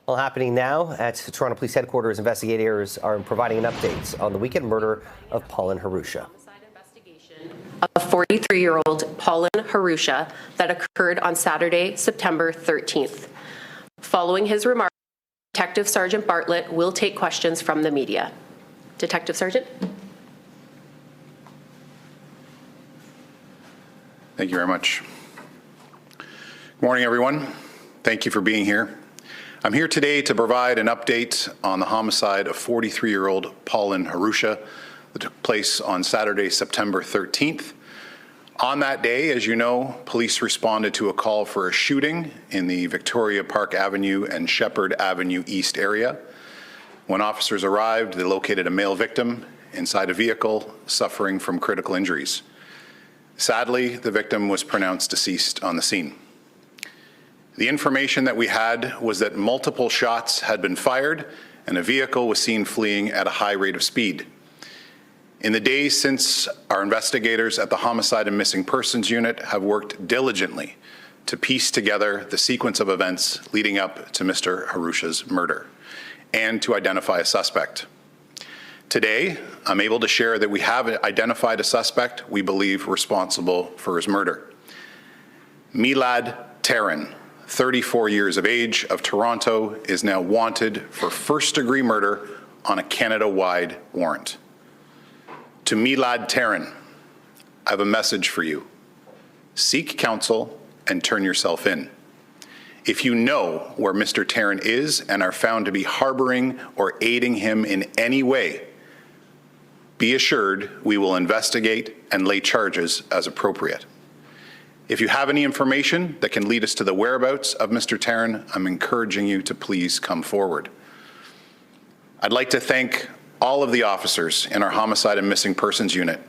All happening now at Toronto Police Headquarters, investigators are providing an update on the weekend murder of Paulin Harusha. Of 43-year-old Paulin Harusha that occurred on Saturday, September 13th. Following his remarks, Detective Sergeant Bartlett will take questions from the media. Detective Sergeant. Thank you very much. Good morning, everyone. Thank you for being here. I'm here today to provide an update on the homicide of 43-year-old Paulin Harusha that took place on Saturday, September 13th. On that day, as you know, police responded to a call for a shooting in the Victoria Park Avenue and Shepherd Avenue East area. When officers arrived, they located a male victim inside a vehicle suffering from critical injuries. Sadly, the victim was pronounced deceased on the scene. The information that we had was that multiple shots had been fired and a vehicle was seen fleeing at a high rate of speed. In the days since, our investigators at the Homicide and Missing Persons Unit have worked diligently to piece together the sequence of events leading up to Mr. Harusha's murder and to identify a suspect. Today, I'm able to share that we have identified a suspect we believe responsible for his murder. Milad Taran, 34 years of age, of Toronto, is now wanted for first-degree murder on a Canada-wide warrant. To Milad Taran, I have a message for you. Seek counsel and turn yourself in. If you know where Mr. Taran is and are found to be harboring or aiding him in any way, be assured we will investigate and lay charges as appropriate. If you have any information that can lead us to the whereabouts of Mr. Taran, I'm encouraging you to please come forward. I'd like to thank all of the officers in our Homicide and Missing Persons Unit,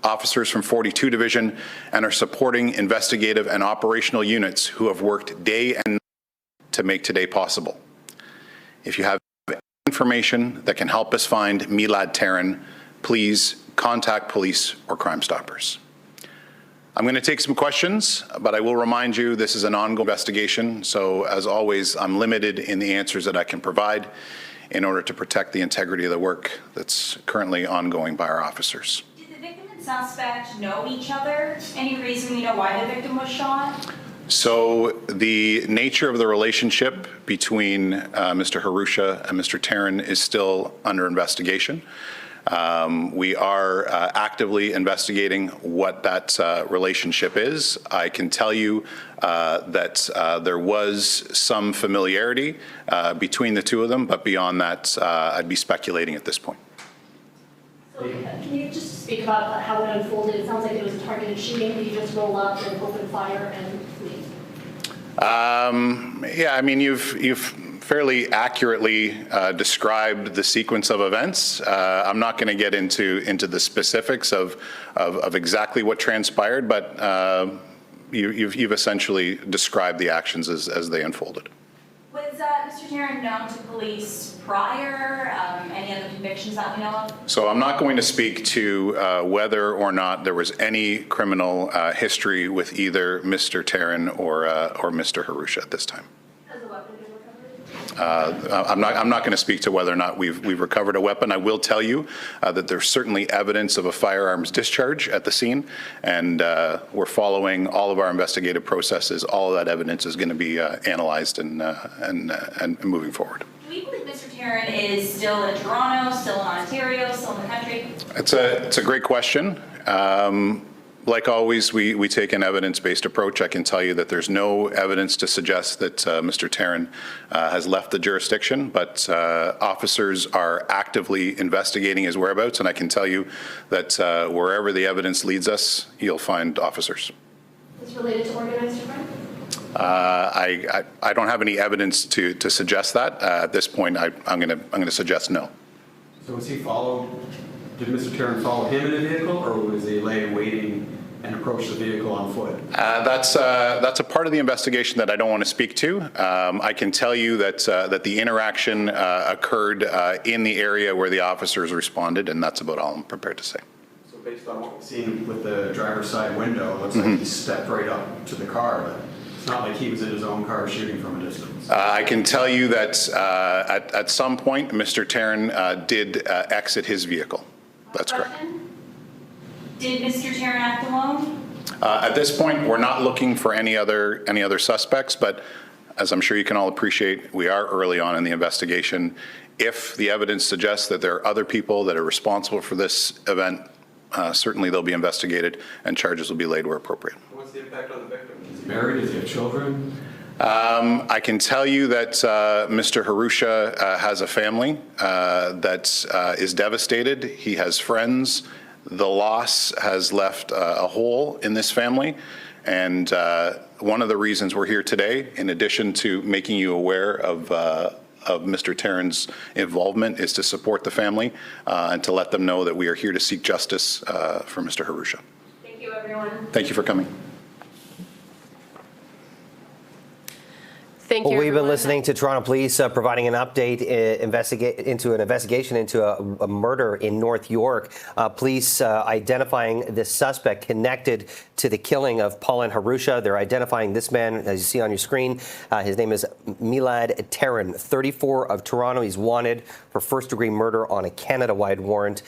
officers from 42 Division, and our supporting investigative and operational units who have worked day and night to make today possible. If you have information that can help us find Milad Taran, please contact police or Crime Stoppers. I'm going to take some questions, but I will remind you this is an ongoing investigation, so as always, I'm limited in the answers that I can provide in order to protect the integrity of the work that's currently ongoing by our officers. Did the victim and suspect know each other? Any reason we know why the victim was shot? So the nature of the relationship between Mr. Harusha and Mr. Taran is still under investigation. We are actively investigating what that relationship is. I can tell you that there was some familiarity between the two of them, but beyond that, I'd be speculating at this point. So, can you just speak about how it unfolded? It sounds like it was a targeted shooting. Did you just roll up and open fire and flee? Yeah, I mean, you've fairly accurately described the sequence of events. I'm not going to get into the specifics of exactly what transpired, but you've essentially described the actions as they unfolded. Was Mr. Taran known to police prior? Any other convictions that we know of? So I'm not going to speak to whether or not there was any criminal history with either Mr. Taran or Mr. Harusha at this time. I'm not going to speak to whether or not we've recovered a weapon. I will tell you that there's certainly evidence of a firearms discharge at the scene, and we're following all of our investigative processes. All of that evidence is going to be analyzed and moving forward. Do we believe Mr. Taran is still in Toronto, still in Ontario, still in the country? It's a great question. Like always, we take an evidence-based approach. I can tell you that there's no evidence to suggest that Mr. Taran has left the jurisdiction, but officers are actively investigating his whereabouts, and I can tell you that wherever the evidence leads us, you'll find officers. Is this related to organized crime? I don't have any evidence to suggest that. At this point, I'm going to suggest no. So was he followed? Did Mr. Taran follow him in a vehicle, or was he lay waiting and approach the vehicle on foot? That's a part of the investigation that I don't want to speak to. I can tell you that the interaction occurred in the area where the officers responded, and that's about all I'm prepared to say. So based on what we've seen with the driver's side window, it looks like he stepped right up to the car, but not like he was in his own car shooting from a distance. I can tell you that at some point, Mr. Tarrant did exit his vehicle. That's correct. Question? Did Mr. Tarrant act alone? At this point, we're not looking for any other suspects, but as I'm sure you can all appreciate, we are early on in the investigation. If the evidence suggests that there are other people that are responsible for this event, certainly they'll be investigated and charges will be laid where appropriate. What's the impact on the victim? Is he married? Does he have children? I can tell you that Mr. Harusha has a family that is devastated. He has friends. The loss has left a hole in this family. And one of the reasons we're here today, in addition to making you aware of Mr. Tarrant's involvement, is to support the family and to let them know that we are here to seek justice for Mr. Harusha. Thank you, everyone. Thank you for coming. Thank you, Well, we've been everyone. listening to Toronto Police providing an update into an investigation into a murder in North York. Police identifying this suspect connected to the killing of Paulin Harusha. They're identifying this man, as you see on your screen. His name is Milad Tarrant, 34, of Toronto. He's wanted for first-degree murder on a Canada-wide warrant.